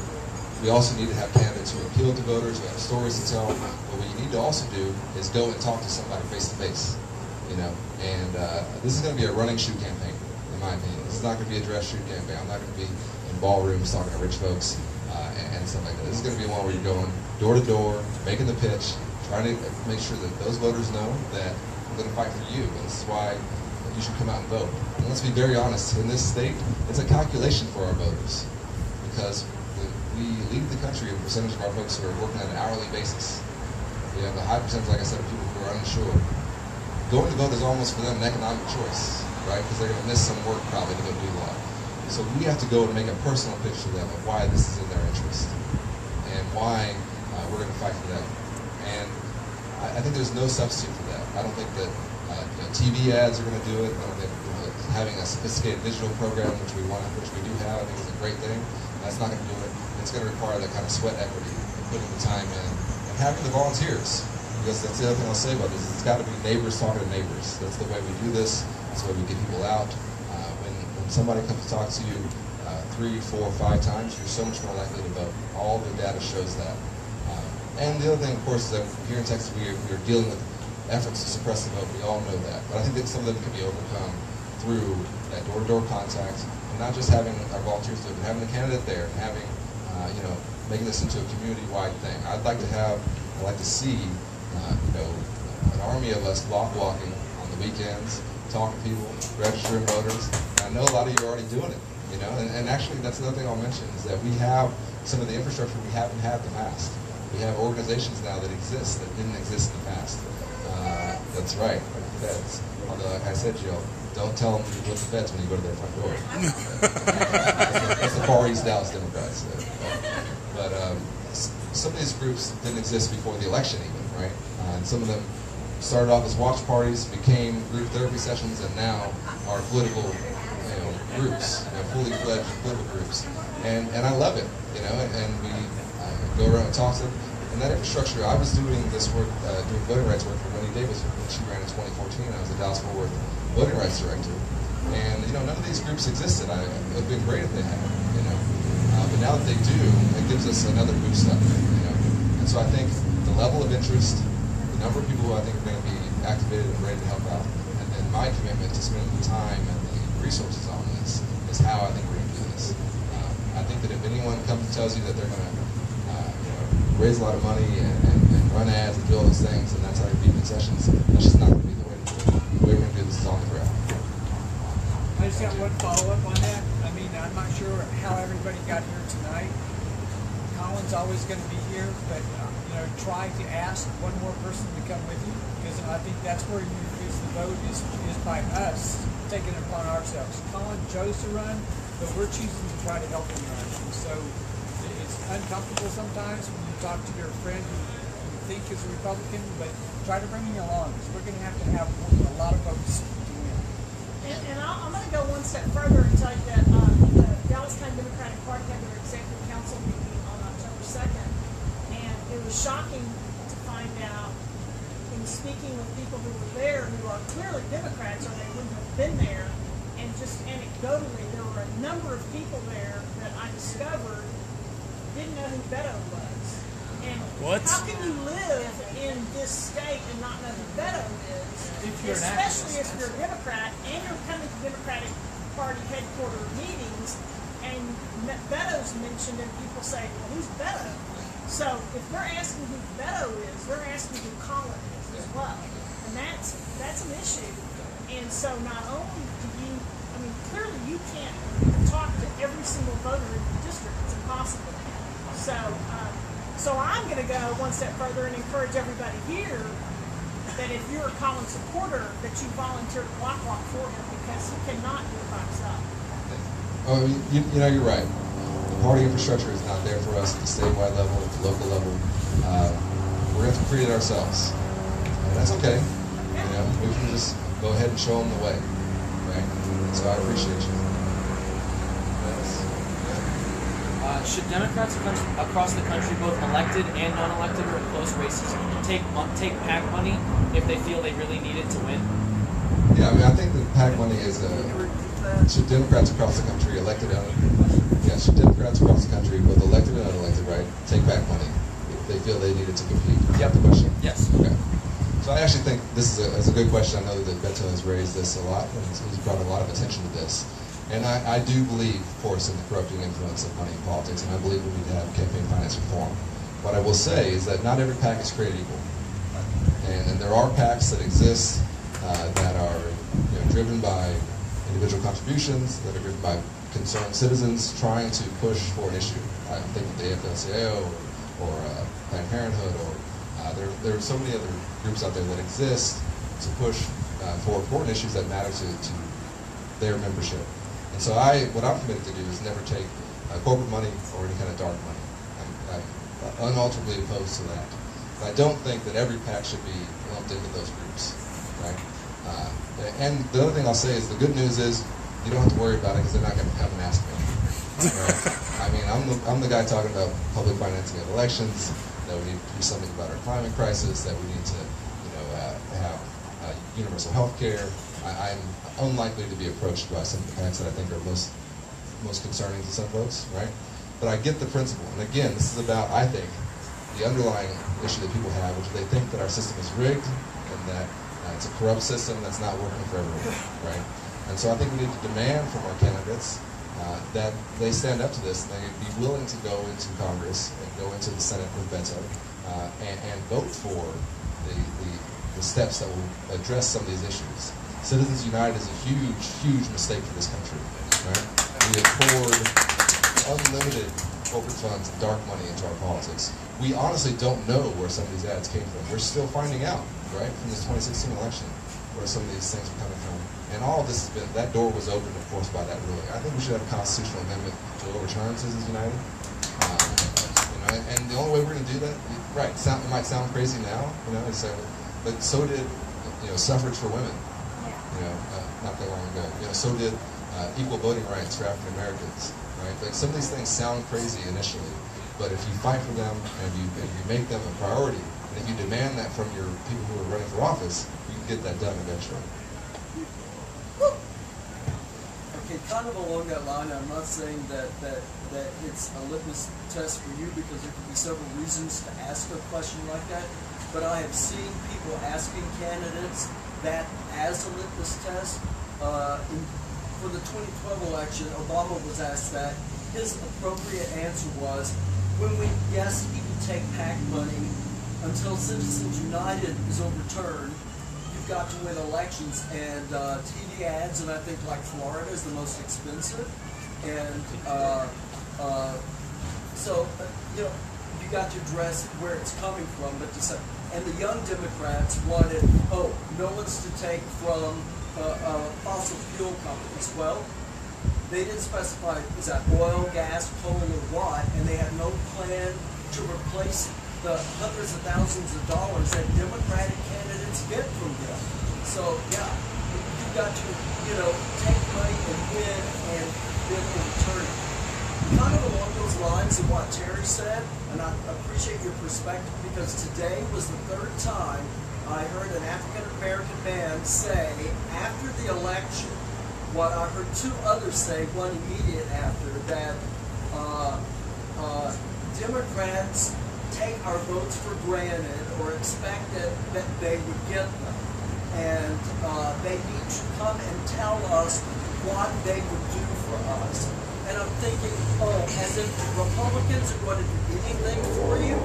we also need to have candidates who appeal to voters, who have stories to tell. But what you need to also do is go and talk to somebody face to face, And this is going to be a running shoe campaign, in my opinion. This is not going to be a dress shoe campaign. I'm not going to be in ballrooms talking to rich folks and stuff like that. This is going to be one where you're going door to door, making the pitch, trying to make sure that those voters know that I'm going to fight for you, and this is why you should come out and vote. And let's be very honest, in this state, it's a calculation for our voters, because we lead the country a percentage of our folks who are working on an hourly basis. We have a high percentage, like I said, of people who are uninsured. Going to vote is almost for them an economic choice, right? Because they're going to miss some work probably to go do that. So we have to go and make a personal pitch to them of why this is in their interest and why we're going to fight for them. And I think there's no substitute for that. I don't think that TV ads are going to do it. I don't think having a sophisticated digital program, which we do have, I think is a great thing. That's not going to do it. It's going to require that kind of sweat equity and putting the time in and having the volunteers. Because that's the other thing I'll say about this. It's got to be neighbors talking to neighbors. That's the way we do this. That's the way we get people out. When somebody comes to talk to you 3, 4, 5 times, you're so much more likely to vote. All the data shows that. And the other thing, of course, is that here in Texas we're dealing with efforts to suppress the vote. We all know that. But I think that some of them can be overcome through that door-to-door contact, and not just having our volunteers do it, but having the candidate there and having, making this into a community-wide thing. I'd like to see an army of us block walking on the weekends, talking to people, registering voters. And I know a lot of you are already doing it, and actually that's another thing I'll mention is that we have some of the infrastructure we haven't had in the past. We have organizations now that exist that didn't exist in the past. That's right, like the feds. Although, like I said, Jill, don't tell them what the feds when you go to their front door. That's the Far East Dallas Democrats. But some of these groups didn't exist before the election even, right? And some of them started off as watch parties, became group therapy sessions, and now are political groups, fully fledged political groups. And I love it, and we go around and talk to them. And that infrastructure, I was doing this work, doing voting rights work for Wendy Davis when she ran in 2014. I was the Dallas-Fort Worth voting rights director. And, none of these groups existed. It would have been great if they had, but now that they do, it gives us another boost up, And so I think the level of interest, the number of people who I think are going to be activated and ready to help out, and then my commitment to spending the time and the resources on this is how I think we're going to do this. I think that if anyone comes and tells you that they're going to raise a lot of money and run ads and do all those things, and that's how you beat concessions, that's just not going to be the way to do it. The way we're going to do this is on the ground. I just got one follow-up on that. I mean, I'm not sure how everybody got here tonight. Colin's always going to be here, but try to ask one more person to come with you, because I think that's where you use the vote is by us taking it upon ourselves. Colin chose to run, but we're choosing to try to help him run. So it's uncomfortable sometimes when you talk to your friend who you think is a Republican, but try to bring him along, because we're going to have a lot of votes to win. And I'm going to go one step further and tell you that the Dallas County Democratic Party had their executive council meeting on October 2nd, and it was shocking to find out, in speaking with people who were there who are clearly Democrats or they wouldn't have been there, and just anecdotally, there were a number of people there that I discovered didn't know who Beto was. And how can you live in this state and not know who Beto is? Especially if you're a Democrat and you're coming to Democratic Party headquarter meetings and Beto's mentioned and people say, well, who's Beto? So if they're asking who Beto is, they're asking who Colin is as well. And that's an issue. And so not only do you, clearly you can't talk to every single voter in the district. It's impossible. So I'm going to go one step further and encourage everybody here that if you're a Colin supporter, that you volunteer to walk for him, because he cannot do it by himself. Oh, you're right. The party infrastructure is not there for us at the statewide level, at the local level. We're going to have to create it ourselves, and that's okay. We can just go ahead and show them the way, right? So I appreciate you. Should Democrats across the country, both elected and non-elected or in close races, take PAC money if they feel they really need it to win? Yeah, I think that PAC money is should Democrats across the country, elected and should Democrats across the country, both elected and unelected, right, take PAC money if they feel they need it to compete? Is that the question? Yes. Okay. So I actually think this is a good question. I know that Beto has raised this a lot, and he's brought a lot of attention to this. And I do believe, of course, in the corrupting influence of money in politics, and I believe we need to have campaign finance reform. What I will say is that not every PAC is created equal. And there are PACs that exist that are driven by individual contributions, that are driven by concerned citizens trying to push for an issue. I think of the AFL-CIO or Planned Parenthood, or there are so many other groups out there that exist to push for important issues that matter to their membership. And so what I'm committed to do is never take corporate money or any kind of dark money. I'm unalterably opposed to that. But I don't think that every PAC should be lumped into those groups, right? And the other thing I'll say is the good news is you don't have to worry about it because they're not going to come and ask me. Right? I'm the guy talking about public financing of elections, that we need to do something about our climate crisis, that we need to have universal health care. I'm unlikely to be approached by some of the PACs that I think are most concerning to some folks, right? But I get the principle. And again, this is about, I think, the underlying issue that people have, which they think that our system is rigged and that it's a corrupt system that's not working for everyone, right? And so I think we need to demand from our candidates that they stand up to this, and they be willing to go into Congress and go into the Senate with Beto and vote for the steps that will address some of these issues. Citizens United is a huge, huge mistake for this country, right? We have poured unlimited corporate funds and dark money into our politics. We honestly don't know where some of these ads came from. We're still finding out, right, from this 2016 election. where some of these things are coming from. And all of this has been, that door was opened, of course, by that ruling. I think we should have a constitutional amendment to overturn Citizens United. And the only way we're going to do that, right? It might sound crazy now, but so did, suffrage for women. Not that long ago. So did equal voting rights for African Americans. Right? Like some of these things sound crazy initially, but if you fight for them and you make them a priority, and if you demand that from your people who are running for office, you can get that done eventually. Okay, kind of along that line, I'm not saying that it's a litmus test for you, because there could be several reasons to ask a question like that, but I have seen people asking candidates that as a litmus test. For the 2012 election, Obama was asked that. His appropriate answer was, yes, he can take PAC money until Citizens United is overturned. You've got to win elections, and TV ads, and I think like Florida is the most expensive, and so you got to address where it's coming from. But and the young Democrats wanted, no one's to take from fossil fuel companies. Well, they didn't specify, is that oil, gas, coal, or what, and they had no plan to replace the hundreds of thousands of dollars that Democratic candidates get from them. So, yeah, you've got to, take money and win and then return it. Kind of along those lines of what Terry said, and I appreciate your perspective, because today was the third time I heard an African-American man say, after the election, what I heard two others say, one immediate after, that Democrats take our votes for granted or expect that they would get them. And they need to come and tell us what they would do for us. And I'm thinking, as if Republicans are going to do anything for you.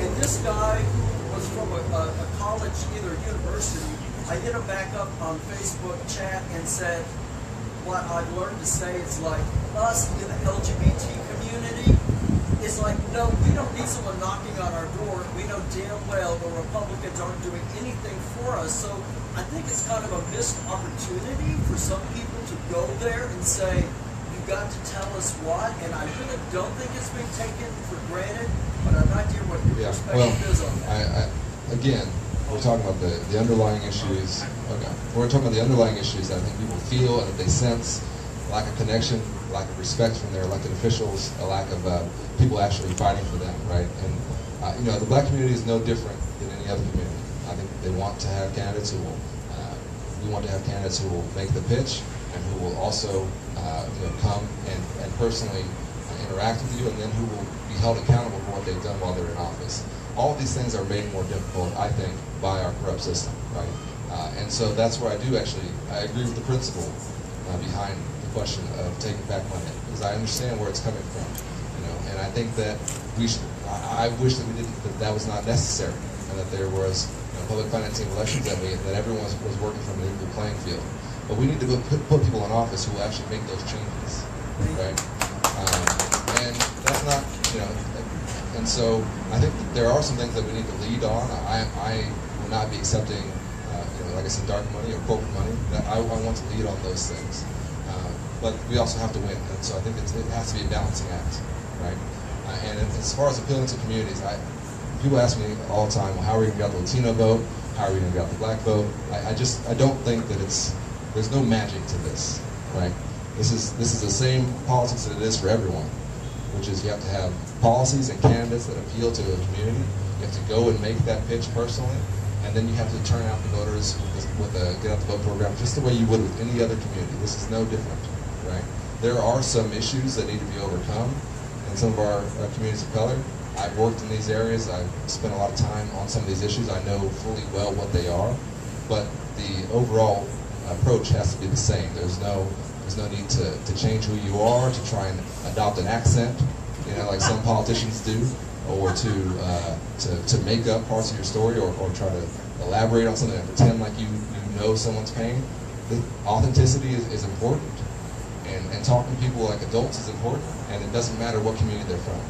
And this guy who was from a college, either a university, I hit him back up on Facebook chat and said, what I've learned to say is like, us in the LGBT community, it's like, no, we don't need someone knocking on our door. We know damn well the Republicans aren't doing anything for us. So I think it's kind of a missed opportunity for some people to go there and say, you've got to tell us what, and I really don't think it's being taken for granted, but I'd like to hear what your perspective is on that. Again, we're talking about the underlying issues. Okay, we're talking about the underlying issues that I think people feel and that they sense, lack of connection, lack of respect from their elected officials, a lack of people actually fighting for them, right? And the black community is no different than any other community. I think they want to have candidates who will. We want to have candidates who will make the pitch and who will also come and personally interact with you, and then who will be held accountable for what they've done while they're in office. All of these things are made more difficult, I think, by our corrupt system, right? And so that's where I agree with the principle behind the question of taking back money, because I understand where it's coming from, and I think that I wish that that was not necessary, and that there was public financing of elections, that everyone was working from an equal playing field. But we need to put people in office who will actually make those changes, right? And that's not, and so I think that there are some things that we need to lead on. I will not be accepting, like I said, dark money or corporate money. I want to lead on those things. But we also have to win, and so I think it has to be a balancing act, right? And as far as appealing to communities, people ask me all the time, well, how are we going to get the Latino vote? How are we going to get the black vote? I don't think that there's no magic to this, right? This is the same politics that it is for everyone, which is you have to have policies and candidates that appeal to a community. You have to go and make that pitch personally, and then you have to turn out the voters with a get out the vote program, just the way you would with any other community. This is no different, right? There are some issues that need to be overcome in some of our communities of color. I've worked in these areas. I've spent a lot of time on some of these issues. I know fully well what they are, but the overall approach has to be the same. There's no need to change who you are, to try and adopt an accent, like some politicians do, or to make up parts of your story, or try to elaborate on something and pretend like you know someone's pain. The authenticity is important, and talking to people like adults is important, and it doesn't matter what community they're from,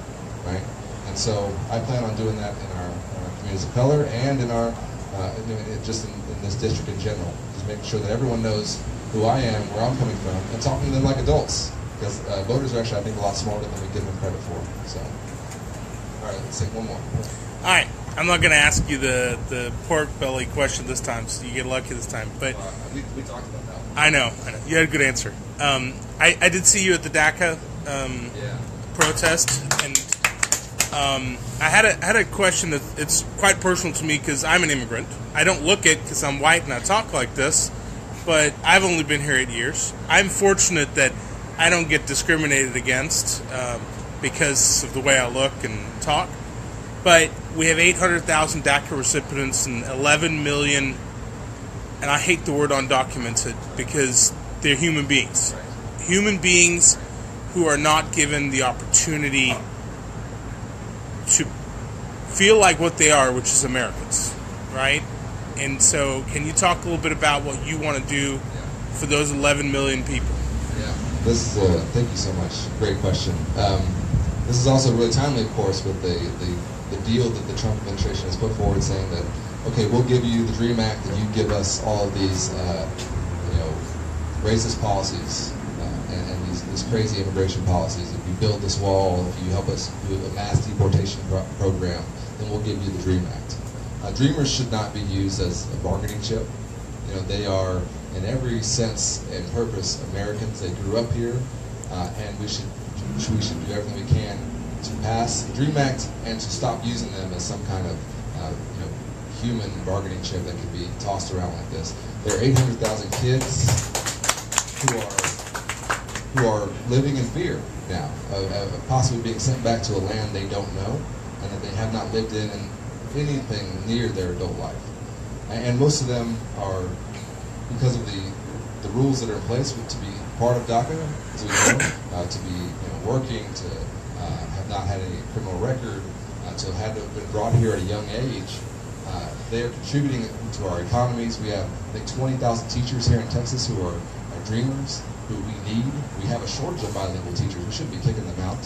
right? And so I plan on doing that in our communities of color and in our just in this district in general. Just making sure that everyone knows who I am, where I'm coming from, and talking to them like adults. Because voters are actually, I think, a lot smarter than we give them credit for. So, all right, let's take one more. All right, I'm not going to ask you the pork belly question this time, so you get lucky this time. But we talked about that one. I know. You had a good answer. I did see you at the DACA protest, and I had a question that it's quite personal to me because I'm an immigrant. I don't look it because I'm white and I talk like this, but I've only been here 8 years. I'm fortunate that I don't get discriminated against because of the way I look and talk. But we have 800,000 DACA recipients and 11 million, and I hate the word undocumented because they're human beings. Human beings who are not given the opportunity to feel like what they are, which is Americans, right? And so can you talk a little bit about what you want to do for those 11 million people? Yeah, thank you so much. Great question. This is also really timely, of course, with the deal that the Trump administration has put forward, saying that, okay, we'll give you the DREAM Act, and you give us all of these, racist policies and these crazy immigration policies. If you build this wall, if you help us do a mass deportation program, then we'll give you the DREAM Act. Dreamers should not be used as a bargaining chip. They are, in every sense and purpose, Americans. They grew up here, and we should do everything we can to pass the DREAM Act and to stop using them as some kind of human bargaining chip that can be tossed around like this. There are 800,000 kids who are living in fear now of possibly being sent back to a land they don't know and that they have not lived in anything near their adult life. And most of them are, because of the rules that are in place to be part of DACA, as we know, to be working, to have not had any criminal record, to have been brought here at a young age. They are contributing to our economies. We have, I think, 20,000 teachers here in Texas who are dreamers, who we need. We have a shortage of bilingual teachers. We shouldn't be kicking them out.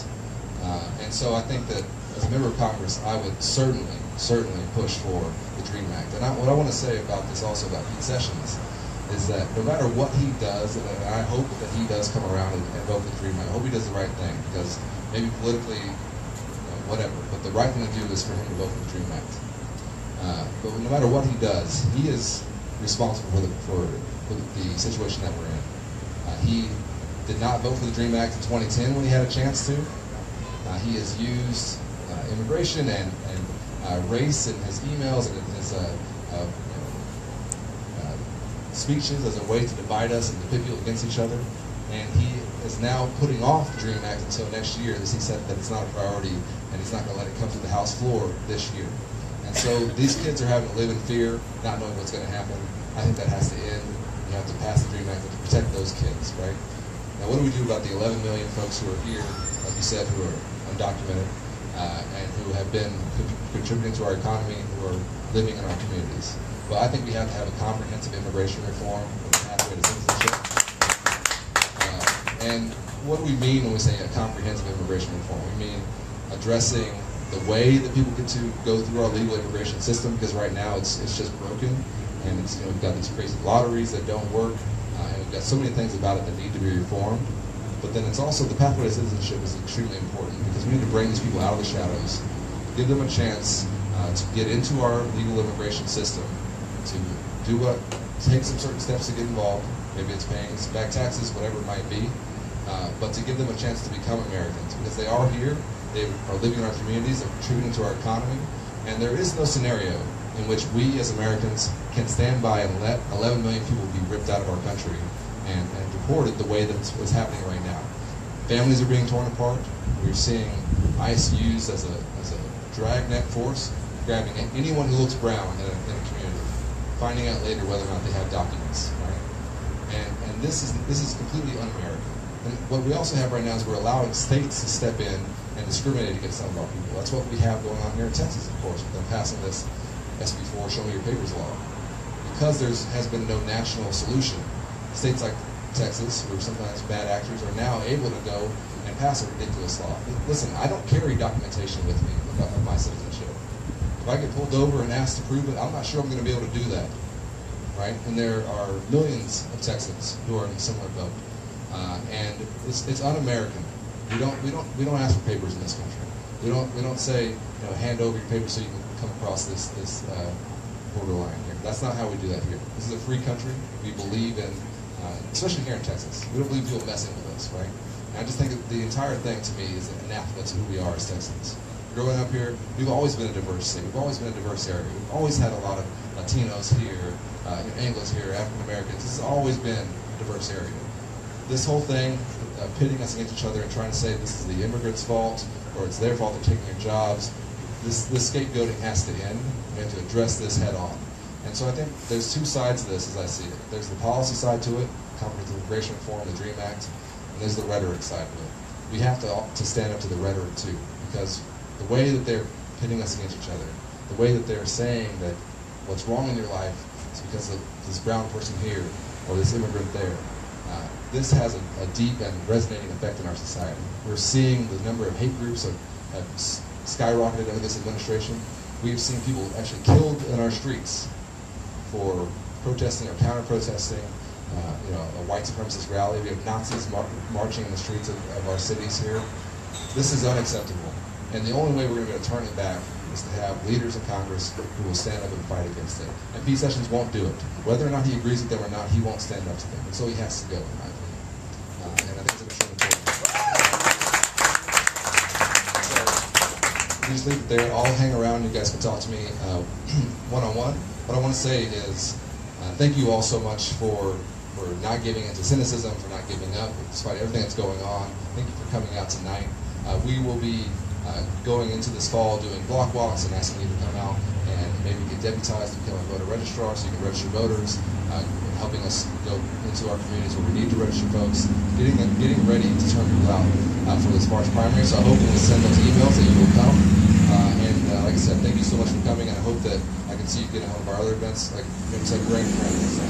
And so I think that as a member of Congress, I would certainly push for the DREAM Act. And what I want to say about this also about Pete Sessions is that no matter what he does, and I hope that he does come around and vote for the DREAM Act, I hope he does the right thing, because maybe politically, whatever, but the right thing to do is for him to vote for the DREAM Act. But no matter what he does, he is responsible for the situation that we're in. He did not vote for the DREAM Act in 2010 when he had a chance to. He has used immigration and race in his emails and his speeches as a way to divide us and to pit people against each other. And he is now putting off the DREAM Act until next year, as he said that it's not a priority and he's not going to let it come to the House floor this year. And so these kids are having to live in fear, not knowing what's going to happen. I think that has to end. You have to pass the DREAM Act to protect those kids, right? Now, what do we do about the 11 million folks who are here, like you said, who are undocumented and who have been contributing to our economy, who are living in our communities? Well, I think we have to have a comprehensive immigration reform with a pathway to citizenship. And what do we mean when we say a comprehensive immigration reform? We mean addressing the way that people get to go through our legal immigration system, because right now it's just broken, and it's, we've got these crazy lotteries that don't work, and we've got so many things about it that need to be reformed. But then it's also the pathway to citizenship is extremely important, because we need to bring these people out of the shadows, give them a chance to get into our legal immigration system, to take some certain steps to get involved. Maybe it's paying some back taxes, whatever it might be, but to give them a chance to become Americans, because they are here. They are living in our communities, they're contributing to our economy, and there is no scenario in which we as Americans can stand by and let 11 million people be ripped out of our country and deported the way that it's happening right now. Families are being torn apart. We're seeing ICE used as a dragnet force, grabbing anyone who looks brown in a community, finding out later whether or not they have documents, right? And this is completely un-American. And what we also have right now is we're allowing states to step in and discriminate against some of our people. That's what we have going on here in Texas, of course, with them passing this SB4 Show Me Your Papers law. Because there has been no national solution, states like Texas, who are sometimes bad actors, are now able to go and pass a ridiculous law. Listen, I don't carry documentation with me of my citizenship. If I get pulled over and asked to prove it, I'm not sure I'm going to be able to do that, right? And there are millions of Texans who are in a similar boat, and it's un-American. We don't ask for papers in this country. We don't say, hand over your papers so you can come across this borderline here. That's not how we do that here. This is a free country. We believe in, especially here in Texas, we don't believe people messing with us, right? And I just think that the entire thing to me is anathema to who we are as Texans. Growing up here, we've always been a diverse city. We've always been a diverse area. We've always had a lot of Latinos here, Anglos here, African Americans. This has always been a diverse area. This whole thing, pitting us against each other and trying to say this is the immigrants' fault or it's their fault they're taking your jobs, this scapegoating has to end. We have to address this head on. And so I think there's two sides to this as I see it. There's the policy side to it, comprehensive immigration reform, the DREAM Act, and there's the rhetoric side of it. We have to stand up to the rhetoric too, because the way that they're pitting us against each other, the way that they're saying that what's wrong in your life is because of this brown person here or this immigrant there, this has a deep and resonating effect in our society. We're seeing the number of hate groups have skyrocketed under this administration. We've seen people actually killed in our streets for protesting or counter-protesting, a white supremacist rally. We have Nazis marching in the streets of our cities here. This is unacceptable. And the only way we're going to be able to turn it back is to have leaders in Congress who will stand up and fight against it. And Pete Sessions won't do it. Whether or not he agrees with them or not, he won't stand up to them. And so he has to go, in my opinion. And I think it's extremely important. So, please leave it there. I'll hang around. You guys can talk to me one-on-one. What I want to say is thank you all so much for not giving into cynicism, for not giving up, despite everything that's going on. Thank you for coming out tonight. We will be going into this fall doing block walks and asking you to come out and maybe get deputized to become a voter registrar so you can register voters, helping us go into our communities where we need to register folks, getting ready to turn people out for this March primary. So I hope when we send those emails that you will come. And like I said, thank you so much for coming, and I hope that I can see you get at one of our other events, like maybe it's like Grand Friends. So,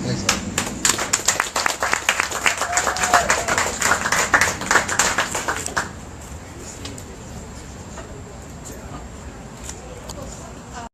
thanks.